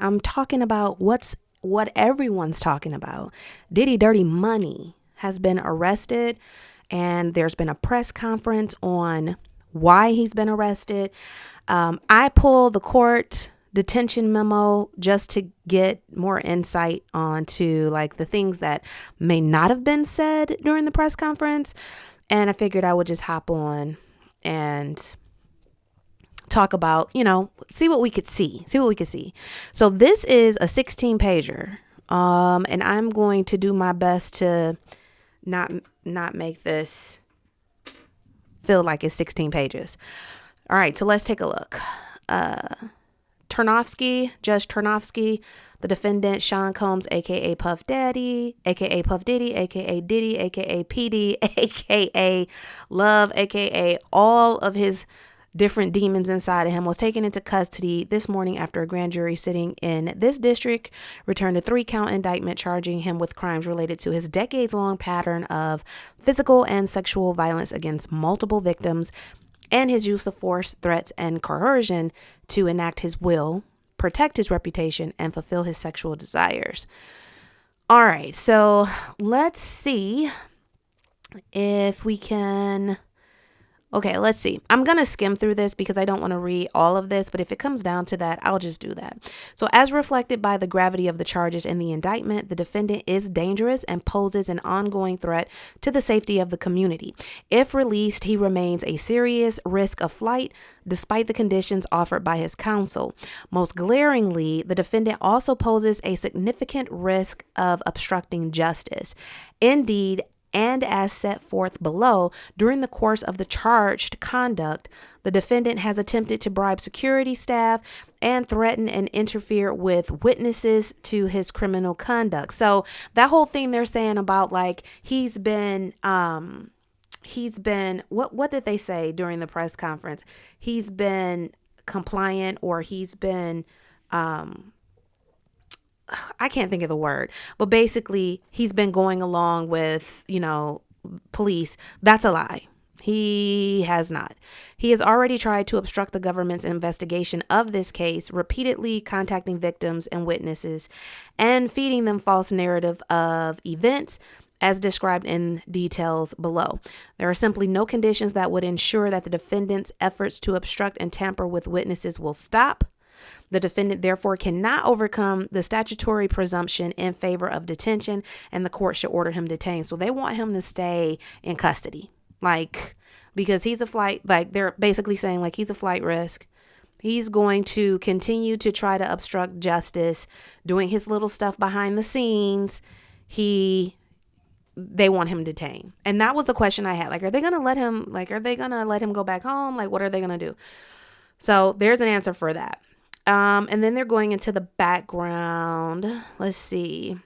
I'm talking about what everyone's talking about. Diddy Dirty Money has been arrested, and there's been a press conference on why he's been arrested. I pulled the court detention memo just to get more insight onto like the things that may not have been said during the press conference. And I figured I would just hop on and talk about, see what we could see. So this is a 16 pager. And I'm going to do my best to not make this feel like it's 16 pages. All right, so let's take a look. Judge Tarnofsky, the defendant, Sean Combs, aka Puff Daddy, aka Puff Diddy, aka Diddy, aka PD, aka Love, aka all of his different demons inside of him, was taken into custody this morning after a grand jury sitting in this district returned a 3-count indictment charging him with crimes related to his decades-long pattern of physical and sexual violence against multiple victims and his use of force, threats, and coercion to enact his will, protect his reputation, and fulfill his sexual desires. All right, so let's see if we can... Okay, let's see. I'm going to skim through this because I don't want to read all of this, but if it comes down to that, I'll just do that. So as reflected by the gravity of the charges in the indictment, the defendant is dangerous and poses an ongoing threat to the safety of the community. If released, he remains a serious risk of flight despite the conditions offered by his counsel. Most glaringly, the defendant also poses a significant risk of obstructing justice. Indeed, and as set forth below, during the course of the charged conduct, the defendant has attempted to bribe security staff and threaten and interfere with witnesses to his criminal conduct. So that whole thing they're saying about like he's been what did they say during the press conference? He's been compliant, or he's been I can't think of the word, but basically he's been going along with, police. That's a lie. He has not. He has already tried to obstruct the government's investigation of this case, repeatedly contacting victims and witnesses and feeding them false narrative of events as described in details below. There are simply no conditions that would ensure that the defendant's efforts to obstruct and tamper with witnesses will stop. The defendant therefore cannot overcome the statutory presumption in favor of detention, and the court should order him detained. So they want him to stay in custody, because he's a flight, they're basically saying he's a flight risk. He's going to continue to try to obstruct justice, doing his little stuff behind the scenes. They want him detained. And that was the question I had. Are they going to let him go back home? What are they going to do? So there's an answer for that. And then they're going into the background. Let's see.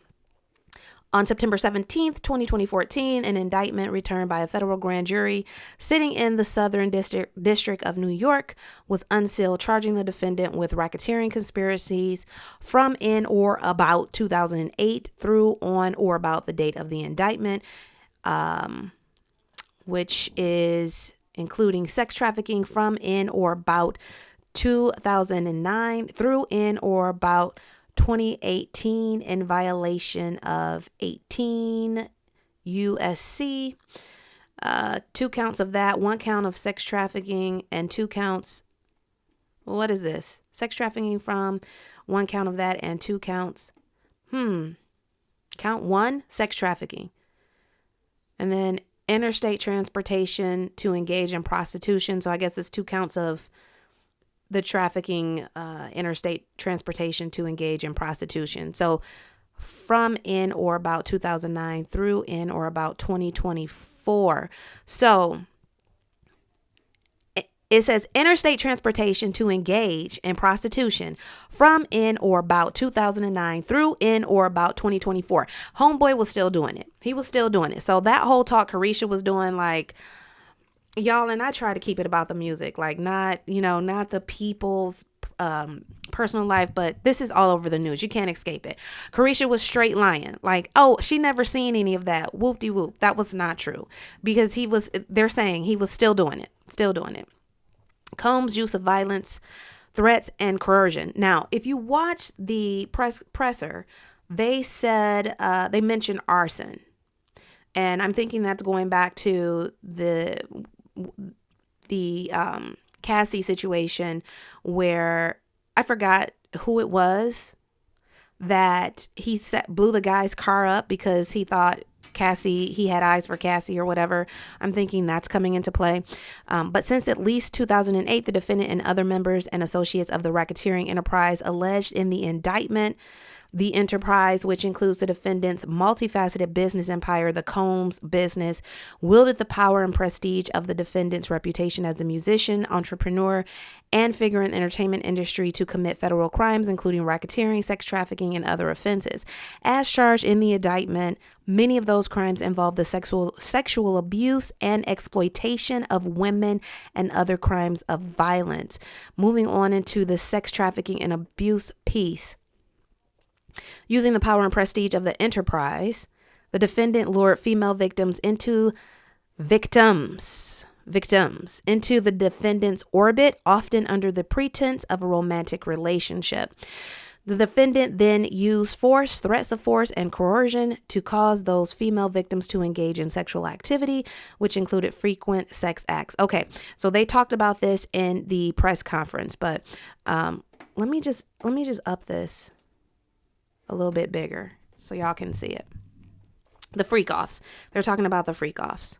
On September 17th, 2014, an indictment returned by a federal grand jury sitting in the Southern District of New York was unsealed, charging the defendant with racketeering conspiracies from in or about 2008 through on or about the date of the indictment, which is including sex trafficking from in or about 2009 through in or about 2018 in violation of 18 USC. 2 counts of that, 1 count of sex trafficking, and 2 counts. What is this? Sex trafficking from 1 count of that and 2 counts. Count 1, sex trafficking. And then interstate transportation to engage in prostitution. So I guess it's 2 counts of the trafficking, interstate transportation to engage in prostitution. So from in or about 2009 through in or about 2024. So it says interstate transportation to engage in prostitution from in or about 2009 through in or about 2024. Homeboy was still doing it. He was still doing it. So that whole talk Carisha was doing, y'all, and I try to keep it about the music, not the people's personal life, but this is all over the news. You can't escape it. Carisha was straight lying. Oh, she never seen any of that. Whoop-de-whoop. That was not true, because they're saying he was still doing it. Combs' use of violence, threats, and coercion. Now, if you watch the presser, they said they mentioned arson, and I'm thinking that's going back to the Cassie situation where I forgot who it was that he blew the guy's car up because he thought he had eyes for Cassie or whatever. I'm thinking that's coming into play. But since at least 2008, the defendant and other members and associates of the racketeering enterprise alleged in the indictment, the enterprise, which includes the defendant's multifaceted business empire, the Combs business, wielded the power and prestige of the defendant's reputation as a musician, entrepreneur, and figure in the entertainment industry to commit federal crimes, including racketeering, sex trafficking, and other offenses. As charged in the indictment, many of those crimes involve the sexual abuse and exploitation of women and other crimes of violence. Moving on into the sex trafficking and abuse piece. Using the power and prestige of the enterprise, the defendant lured female victims into the defendant's orbit, often under the pretense of a romantic relationship. The defendant then used force, threats of force, and coercion to cause those female victims to engage in sexual activity, which included frequent sex acts. Okay, so they talked about this in the press conference, but let me just up this a little bit bigger so y'all can see it. The freak offs. They're talking about the freak offs.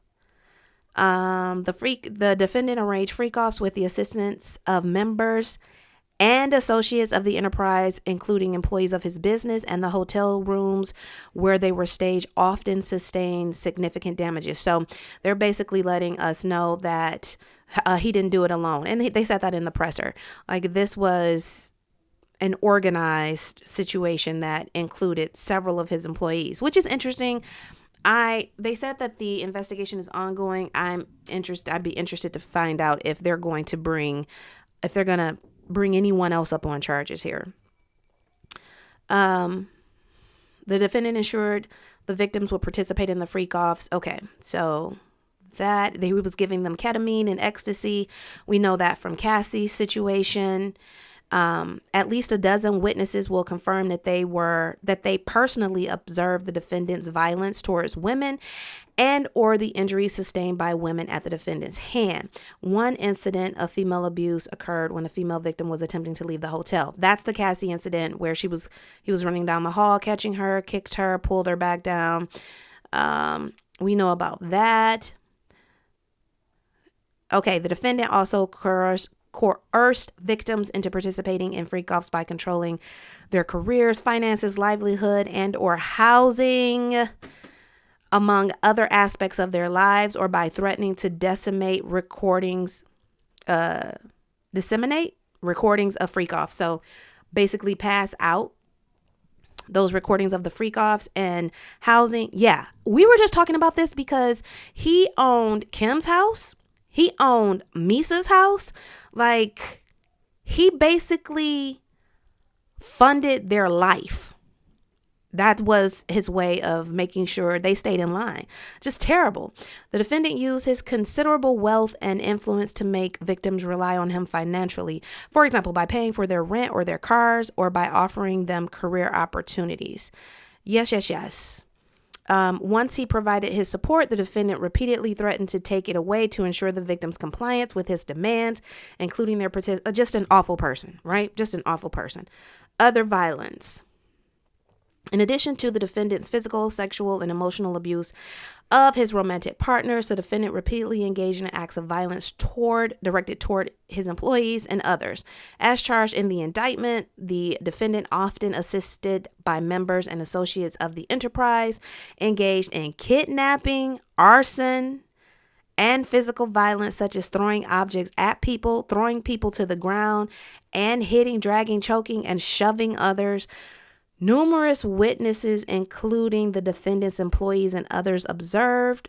The defendant arranged freak offs with the assistance of members and associates of the enterprise, including employees of his business, and the hotel rooms where they were staged often sustained significant damages. So they're basically letting us know that he didn't do it alone. And they said that in the presser. Like, this was an organized situation that included several of his employees, which is interesting. They said that the investigation is ongoing. I'd be interested to find out if they're going to bring anyone else up on charges here. The defendant ensured the victims would participate in the freak offs. Okay, so that he was giving them ketamine and ecstasy. We know that from Cassie's situation. At least a dozen witnesses will confirm that they personally observed the defendant's violence towards women and or the injuries sustained by women at the defendant's hand. One incident of female abuse occurred when a female victim was attempting to leave the hotel. That's the Cassie incident where he was running down the hall, catching her, kicked her, pulled her back down. We know about that. Okay, the defendant also coerced victims into participating in freak-offs by controlling their careers, finances, livelihood, and or housing, among other aspects of their lives, or by threatening to disseminate recordings of freak-offs. So basically pass out those recordings of the freak-offs and housing. Yeah, we were just talking about this because he owned Kim's house. He owned Misa's house. Like, he basically funded their life. That was his way of making sure they stayed in line. Just terrible. The defendant used his considerable wealth and influence to make victims rely on him financially. For example, by paying for their rent or their cars, or by offering them career opportunities. Yes. Once he provided his support, the defendant repeatedly threatened to take it away to ensure the victim's compliance with his demands, including their just an awful person, right? Just an awful person. Other violence. In addition to the defendant's physical, sexual, and emotional abuse of his romantic partners, the defendant repeatedly engaged in acts of violence directed toward his employees and others. As charged in the indictment, the defendant, often assisted by members and associates of the enterprise, engaged in kidnapping, arson, and physical violence, such as throwing objects at people, throwing people to the ground, and hitting, dragging, choking, and shoving others. Numerous witnesses, including the defendant's employees and others, observed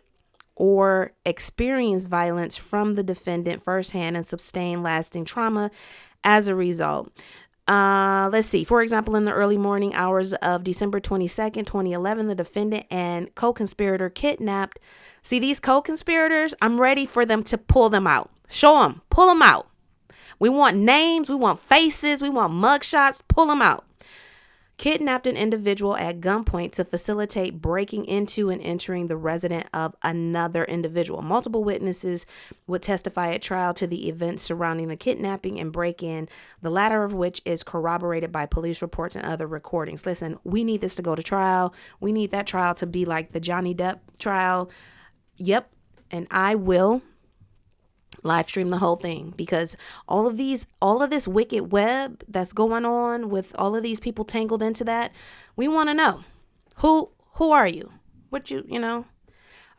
or experienced violence from the defendant firsthand and sustained lasting trauma as a result. Let's see. For example, in the early morning hours of December 22nd, 2011, the defendant and co-conspirator kidnapped. See, these co-conspirators, I'm ready for them to pull them out. Show them. Pull them out. We want names. We want faces. We want mugshots. Pull them out. Kidnapped an individual at gunpoint to facilitate breaking into and entering the residence of another individual. Multiple witnesses would testify at trial to the events surrounding the kidnapping and break-in, the latter of which is corroborated by police reports and other recordings. Listen, we need this to go to trial. We need that trial to be like the Johnny Depp trial. Yep. And I will live stream the whole thing, because all of this wicked web that's going on with all of these people tangled into that, we want to know who are you? What you know?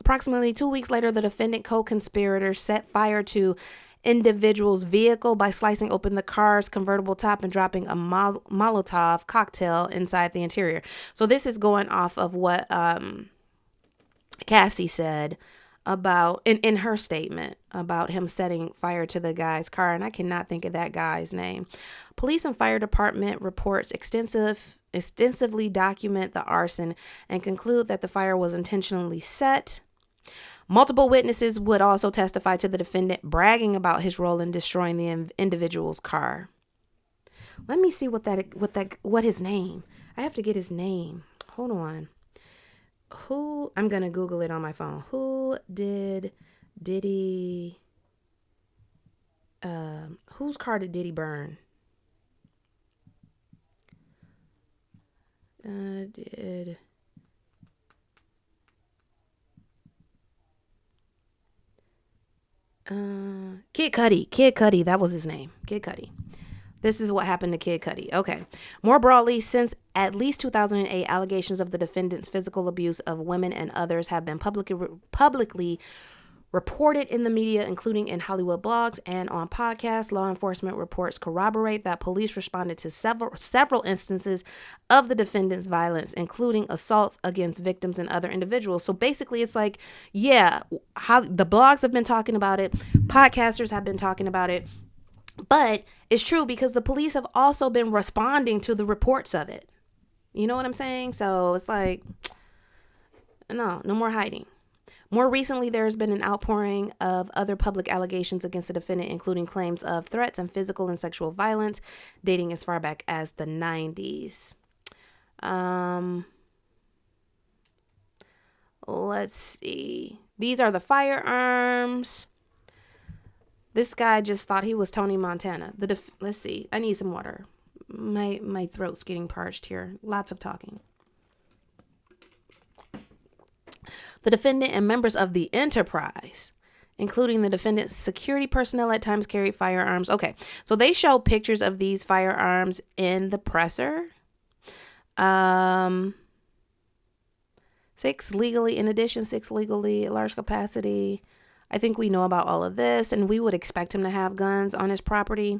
Approximately 2 weeks later, the defendant co-conspirator set fire to individual's vehicle by slicing open the car's convertible top and dropping a Molotov cocktail inside the interior. So this is going off of what Cassie said about in her statement about him setting fire to the guy's car, and I cannot think of that guy's name. Police and fire department reports extensively document the arson and conclude that the fire was intentionally set. Multiple witnesses would also testify to the defendant bragging about his role in destroying the individual's car. Let me see what his name. I have to get his name. Hold on. I'm going to Google it on my phone. Who did Diddy, whose car did Diddy burn? Kid Cudi, that was his name. Kid Cudi. This is what happened to Kid Cudi. Okay. More broadly, since at least 2008, allegations of the defendant's physical abuse of women and others have been publicly reported in the media, including in Hollywood blogs and on podcasts. Law enforcement reports corroborate that police responded to several instances of the defendant's violence, including assaults against victims and other individuals. So basically, it's like, yeah, how the blogs have been talking about it, podcasters have been talking about it. But it's true, because the police have also been responding to the reports of it. You know what I'm saying? So it's like, no more hiding. More recently, there has been an outpouring of other public allegations against the defendant, including claims of threats and physical and sexual violence dating as far back as the 90s. Let's see. These are the firearms. This guy just thought he was Tony Montana. Let's see. I need some water. My throat's getting parched here. Lots of talking. The defendant and members of the enterprise, including the defendant's security personnel, at times carried firearms. Okay, so they show pictures of these firearms in the presser. 6 legally, in addition, 6 legally, large capacity. I think we know about all of this, and we would expect him to have guns on his property.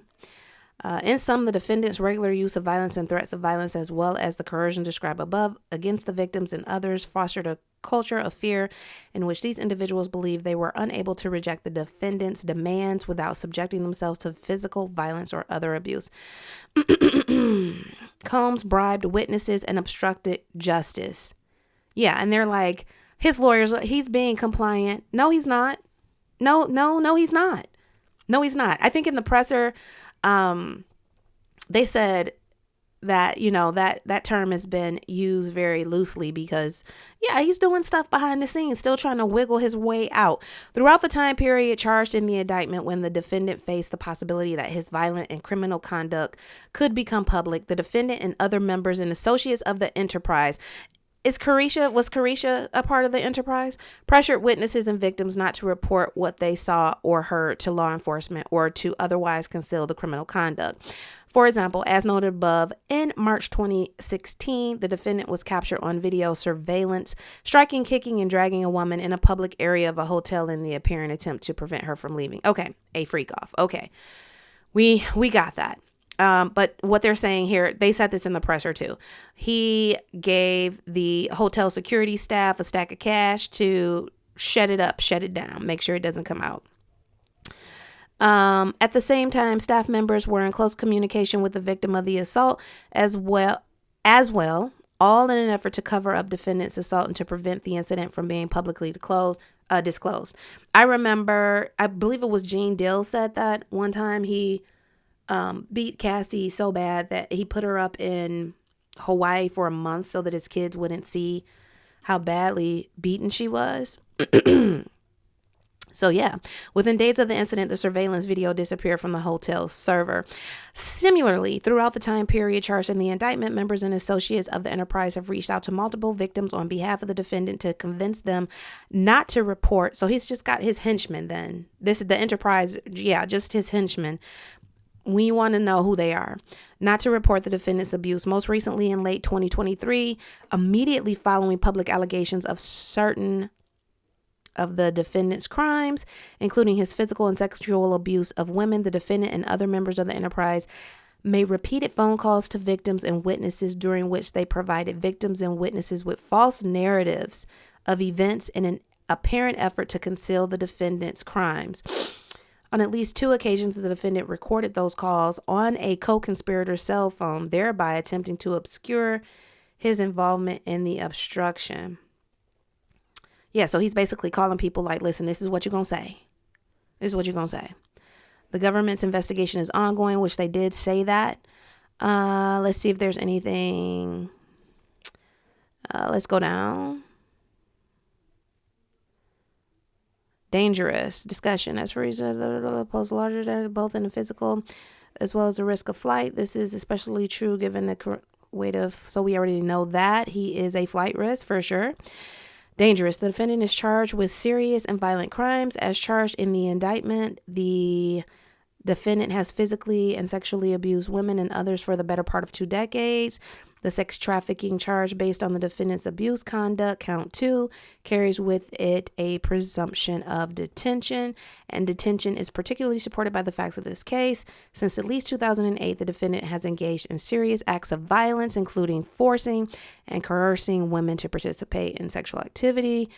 In sum, the defendant's regular use of violence and threats of violence, as well as the coercion described above against the victims and others, fostered a culture of fear in which these individuals believed they were unable to reject the defendant's demands without subjecting themselves to physical violence or other abuse. Combs bribed witnesses and obstructed justice. Yeah, and they're like, his lawyers, he's being compliant. No, he's not. No, he's not. No, he's not. I think in the presser, they said that, that term has been used very loosely because, yeah, he's doing stuff behind the scenes, still trying to wiggle his way out. Throughout the time period charged in the indictment, when the defendant faced the possibility that his violent and criminal conduct could become public, the defendant and other members and associates of the enterprise was Carisha a part of the enterprise? Pressured witnesses and victims not to report what they saw or heard to law enforcement or to otherwise conceal the criminal conduct. For example, as noted above, in March 2016, the defendant was captured on video surveillance, striking, kicking, and dragging a woman in a public area of a hotel in the apparent attempt to prevent her from leaving. Okay, a freak off. Okay, we got that. But what they're saying here, they said this in the presser too. He gave the hotel security staff a stack of cash to shut it down, make sure it doesn't come out. At the same time, staff members were in close communication with the victim of the assault as well, all in an effort to cover up defendant's assault and to prevent the incident from being publicly disclosed. I remember, I believe it was Gene Dill said that one time he beat Cassie so bad that he put her up in Hawaii for a month so that his kids wouldn't see how badly beaten she was. So yeah, within days of the incident, the surveillance video disappeared from the hotel's server. Similarly, throughout the time period charged in the indictment, members and associates of the enterprise have reached out to multiple victims on behalf of the defendant to convince them not to report. So he's just got his henchmen then. This is the enterprise, just his henchmen. We want to know who they are. Not to report the defendant's abuse. Most recently in late 2023, immediately following public allegations of certain of the defendant's crimes, including his physical and sexual abuse of women, the defendant and other members of the enterprise made repeated phone calls to victims and witnesses during which they provided victims and witnesses with false narratives of events in an apparent effort to conceal the defendant's crimes. On at least 2 occasions, the defendant recorded those calls on a co-conspirator's cell phone, thereby attempting to obscure his involvement in the obstruction. Yeah, so he's basically calling people like, listen, this is what you're going to say. This is what you're going to say. The government's investigation is ongoing, which they did say that. Let's see if there's anything. Let's go down. Dangerous discussion. As for reason, pose larger than both in the physical as well as the risk of flight. This is especially true given the weight of, so we already know that he is a flight risk for sure. Dangerous. The defendant is charged with serious and violent crimes. As charged in the indictment, the defendant has physically and sexually abused women and others for the better part of 2 decades. The sex trafficking charge based on the defendant's abuse conduct, count 2, carries with it a presumption of detention, and detention is particularly supported by the facts of this case. Since at least 2008, the defendant has engaged in serious acts of violence, including forcing and coercing women to participate in sexual activity.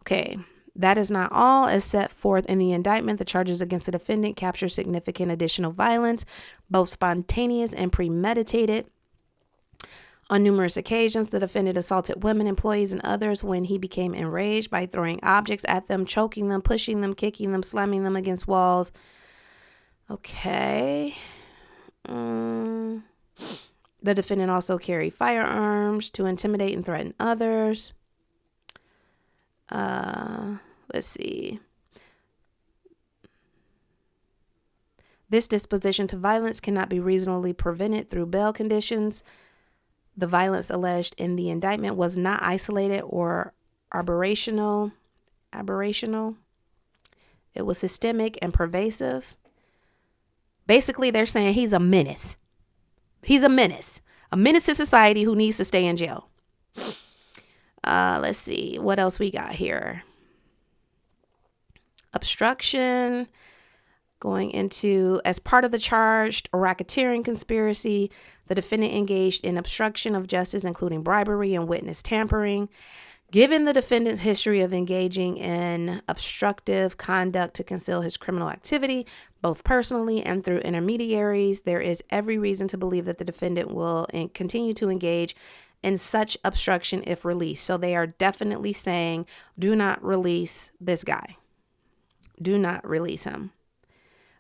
Okay, that is not all. As set forth in the indictment, the charges against the defendant capture significant additional violence, both spontaneous and premeditated. On numerous occasions, the defendant assaulted women, employees, and others when he became enraged by throwing objects at them, choking them, pushing them, kicking them, slamming them against walls. Okay. The defendant also carried firearms to intimidate and threaten others. Let's see. This disposition to violence cannot be reasonably prevented through bail conditions. The violence alleged in the indictment was not isolated or aberrational. It was systemic and pervasive. Basically, they're saying he's a menace. He's a menace. A menace to society who needs to stay in jail. Let's see. What else we got here? Obstruction. Going into, as part of the charged racketeering conspiracy, the defendant engaged in obstruction of justice, including bribery and witness tampering. Given the defendant's history of engaging in obstructive conduct to conceal his criminal activity, both personally and through intermediaries, there is every reason to believe that the defendant will continue to engage in such obstruction if released. So they are definitely saying, do not release this guy. Do not release him.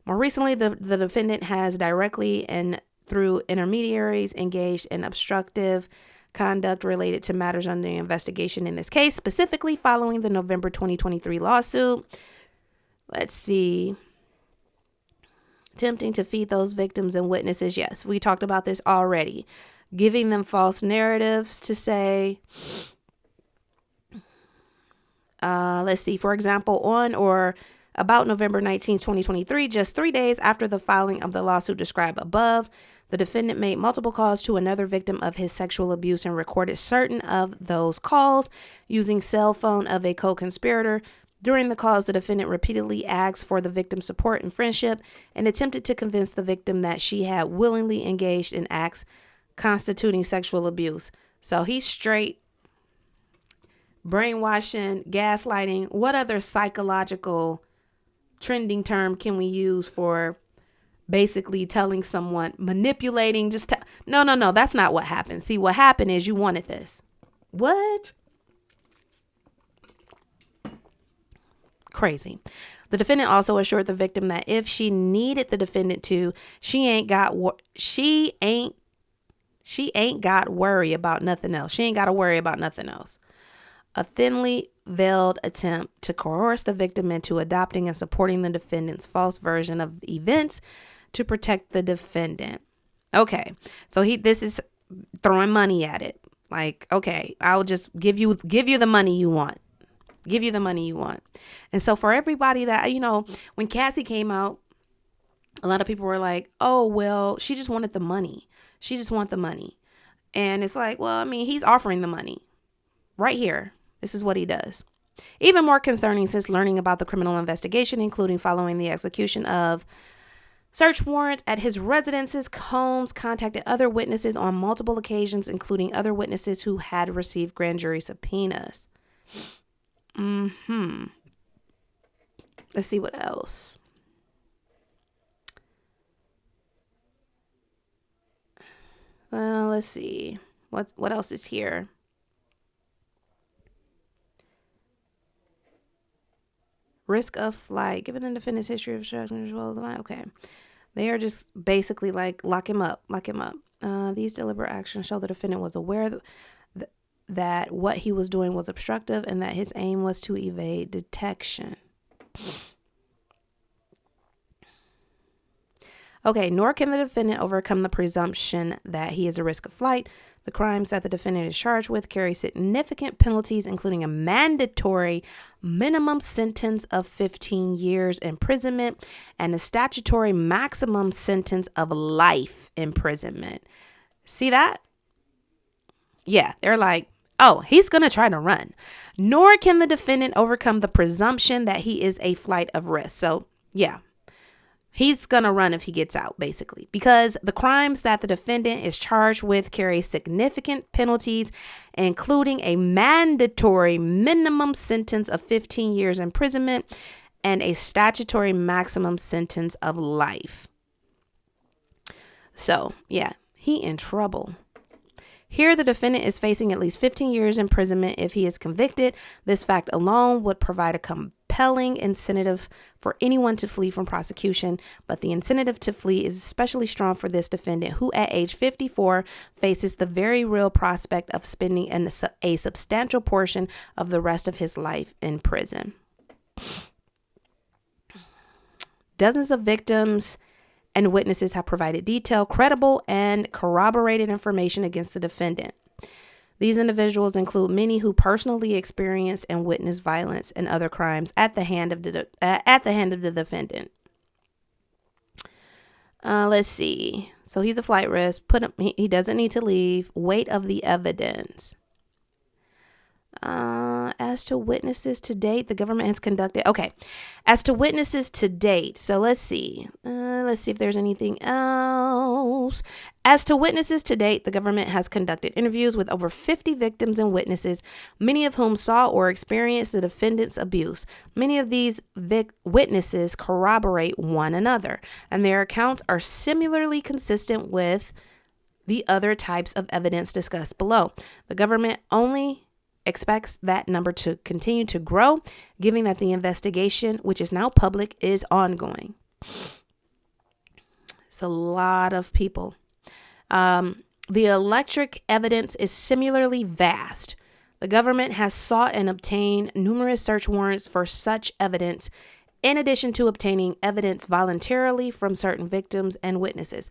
More recently, the defendant has directly and through intermediaries engaged in obstructive conduct related to matters under investigation in this case, specifically following the November 2023 lawsuit. Let's see. Attempting to feed those victims and witnesses. Yes, we talked about this already. Giving them false narratives to say, let's see, for example, on or about November 19, 2023, just 3 days after the filing of the lawsuit described above, the defendant made multiple calls to another victim of his sexual abuse and recorded certain of those calls using cell phone of a co-conspirator. During the calls, the defendant repeatedly asked for the victim's support and friendship and attempted to convince the victim that she had willingly engaged in acts constituting sexual abuse. So he's straight brainwashing, gaslighting. What other psychological trending term can we use for basically telling someone, manipulating, no, that's not what happened. See, what happened is you wanted this. What? Crazy. The defendant also assured the victim that if she needed the defendant to, she ain't got worry about nothing else. She ain't got to worry about nothing else. A thinly veiled attempt to coerce the victim into adopting and supporting the defendant's false version of events to protect the defendant. Okay, so this is throwing money at it. Like, okay, I'll just give you the money you want. Give you the money you want. And so for everybody that, when Cassie came out, a lot of people were like, oh, well, she just wanted the money. She just wanted the money. And it's like, well, I mean, he's offering the money right here. This is what he does. Even more concerning since learning about the criminal investigation, including following the execution of search warrants at his residences, Combs contacted other witnesses on multiple occasions, including other witnesses who had received grand jury subpoenas. Let's see what else. Well, let's see. What else is here? Risk of flight. Given the defendant's history of obstruction as well as the mind. Okay. They are just basically like, lock him up. These deliberate actions show the defendant was aware that what he was doing was obstructive and that his aim was to evade detection. Okay, nor can the defendant overcome the presumption that he is a risk of flight. The crimes that the defendant is charged with carry significant penalties, including a mandatory minimum sentence of 15 years imprisonment and a statutory maximum sentence of life imprisonment. See that? Yeah, they're like, oh, he's going to try to run. Nor can the defendant overcome the presumption that he is a flight of risk. So, yeah. He's going to run if he gets out, basically, because the crimes that the defendant is charged with carry significant penalties, including a mandatory minimum sentence of 15 years imprisonment and a statutory maximum sentence of life. So, yeah, he in trouble. Here, the defendant is facing at least 15 years imprisonment if he is convicted. This fact alone would provide a compelling incentive for anyone to flee from prosecution, but the incentive to flee is especially strong for this defendant, who at age 54 faces the very real prospect of spending a substantial portion of the rest of his life in prison. Dozens of victims and witnesses have provided detailed, credible, and corroborated information against the defendant. These individuals include many who personally experienced and witnessed violence and other crimes at the hand of the defendant. Let's see. So he's a flight risk. He doesn't need to leave. Weight of the evidence. As to witnesses to date, the government has conducted. Okay. As to witnesses to date. So let's see. Let's see if there's anything else. As to witnesses to date, the government has conducted interviews with over 50 victims and witnesses, many of whom saw or experienced the defendant's abuse. Many of these witnesses corroborate one another, and their accounts are similarly consistent with the other types of evidence discussed below. The government only expects that number to continue to grow, given that the investigation, which is now public, is ongoing. It's a lot of people. The electric evidence is similarly vast. The government has sought and obtained numerous search warrants for such evidence, in addition to obtaining evidence voluntarily from certain victims and witnesses.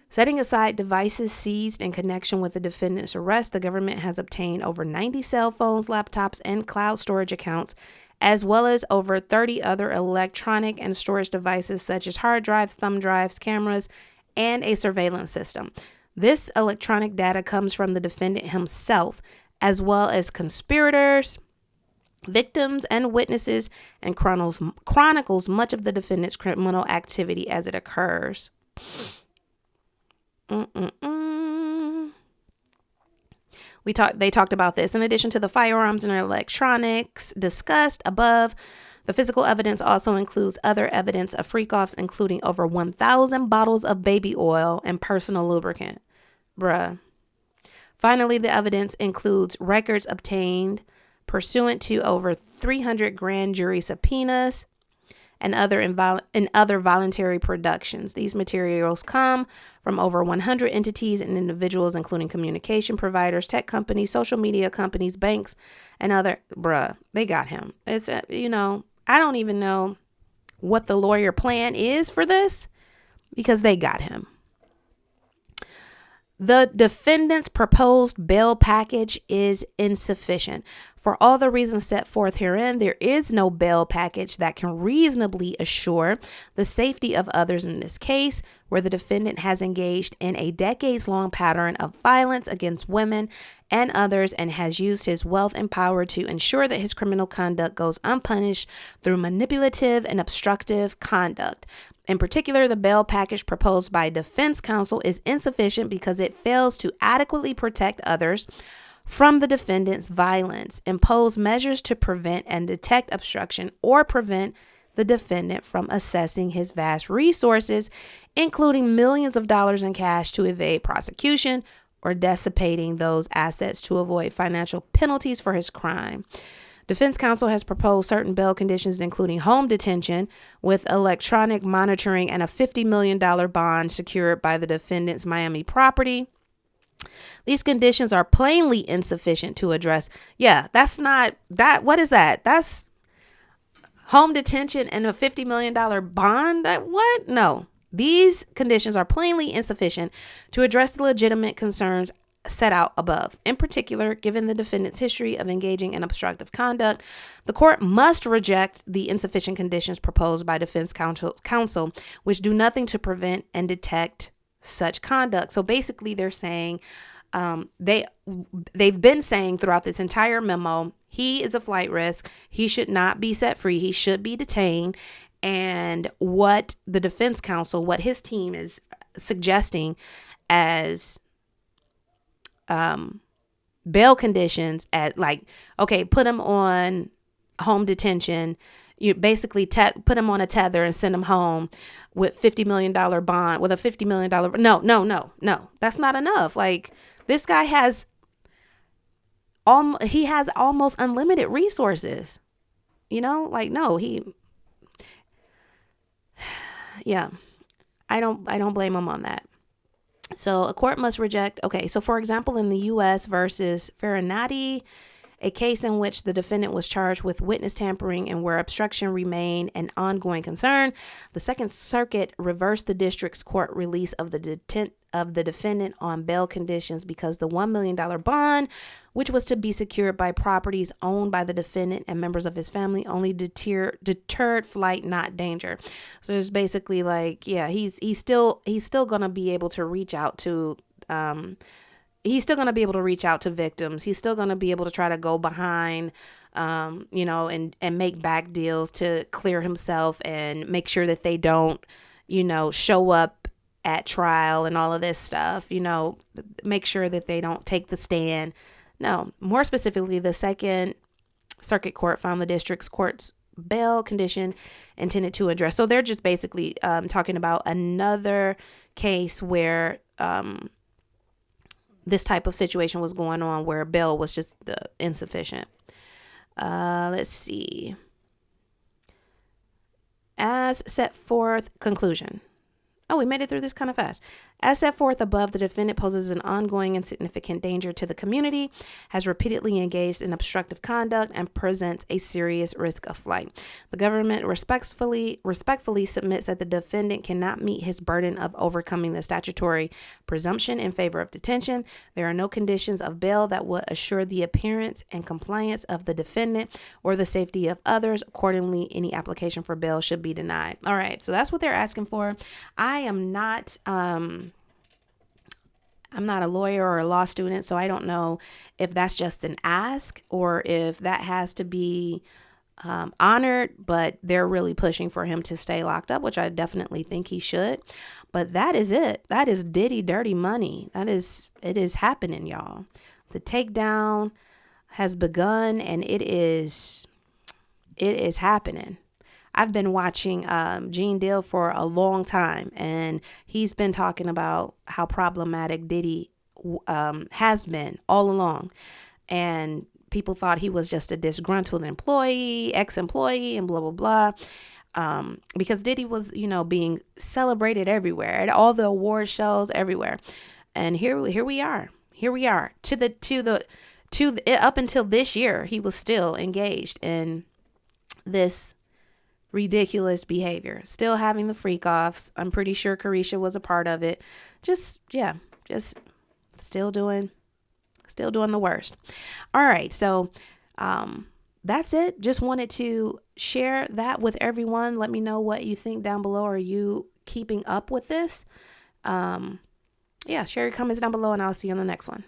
Setting aside devices seized in connection with the defendant's arrest, the government has obtained over 90 cell phones, laptops, and cloud storage accounts, as well as over 30 other electronic and storage devices such as hard drives, thumb drives, cameras, and a surveillance system. This electronic data comes from the defendant himself, as well as conspirators, victims, and witnesses, and chronicles much of the defendant's criminal activity as it occurs. They talked about this. In addition to the firearms and electronics discussed above, the physical evidence also includes other evidence of freak-offs, including over 1,000 bottles of baby oil and personal lubricant. Bruh. Finally, the evidence includes records obtained pursuant to over 300 grand jury subpoenas and other voluntary productions. These materials come from over 100 entities and individuals, including communication providers, tech companies, social media companies, banks, and other. They got him. It's, I don't even know what the lawyer plan is for this because they got him. The defendant's proposed bail package is insufficient. For all the reasons set forth herein, there is no bail package that can reasonably assure the safety of others in this case, where the defendant has engaged in a decades-long pattern of violence against women and others and has used his wealth and power to ensure that his criminal conduct goes unpunished through manipulative and obstructive conduct. In particular, the bail package proposed by defense counsel is insufficient because it fails to adequately protect others from the defendant's violence, impose measures to prevent and detect obstruction, or prevent the defendant from assessing his vast resources, including millions of dollars in cash, to evade prosecution, or dissipating those assets to avoid financial penalties for his crime. Defense counsel has proposed certain bail conditions, including home detention with electronic monitoring and a $50 million bond secured by the defendant's Miami property. These conditions are plainly insufficient to address. That's not that. What is that? That's home detention and a $50 million bond. What? No, these conditions are plainly insufficient to address the legitimate concerns set out above. In particular, given the defendant's history of engaging in obstructive conduct, the court must reject the insufficient conditions proposed by defense counsel, which do nothing to prevent and detect such conduct. So basically, they're saying they've been saying throughout this entire memo, he is a flight risk. He should not be set free. He should be detained. And what the defense counsel, what his team is suggesting as bail conditions, at put him on home detention. You basically put him on a tether and send him home with $50 million bond, with a $50 million. No, that's not enough. This guy has almost unlimited resources, I don't blame him on that. So a court must reject. Okay, so for example, in the U.S. versus Farinati, a case in which the defendant was charged with witness tampering and where obstruction remained an ongoing concern, the Second Circuit reversed the district's court release of the defendant on bail conditions because the $1 million bond, which was to be secured by properties owned by the defendant and members of his family, only deterred flight, not danger. So it's basically he's still gonna be able to reach out to he's still going to be able to reach out to victims. He's still going to be able to try to go behind, and make back deals to clear himself and make sure that they don't, show up at trial and all of this stuff, make sure that they don't take the stand. No, more specifically, the Second Circuit Court found the district's court's bail condition intended to address. So they're just basically talking about another case where this type of situation was going on where bail was just insufficient. Let's see. As set forth, conclusion. Oh, we made it through this kind of fast. As set forth above, the defendant poses an ongoing and significant danger to the community, has repeatedly engaged in obstructive conduct, and presents a serious risk of flight. The government respectfully submits that the defendant cannot meet his burden of overcoming the statutory presumption in favor of detention. There are no conditions of bail that would assure the appearance and compliance of the defendant or the safety of others. Accordingly, any application for bail should be denied. All right, so that's what they're asking for. I am not I'm not a lawyer or a law student, so I don't know if that's just an ask or if that has to be honored, but they're really pushing for him to stay locked up, which I definitely think he should. But that is it. That is Diddy dirty money. It is happening, y'all. The takedown has begun and it is happening. I've been watching Gene Deal for a long time, and he's been talking about how problematic Diddy has been all along. And people thought he was just a disgruntled ex-employee, and blah, blah, blah. Because Diddy was, being celebrated everywhere at all the award shows everywhere. And here we are up until this year, he was still engaged in this ridiculous behavior, still having the freak offs. I'm pretty sure Carisha was a part of it. Just still doing the worst. All right. So, that's it. Just wanted to share that with everyone. Let me know what you think down below. Are you keeping up with this? Share your comments down below, and I'll see you on the next one.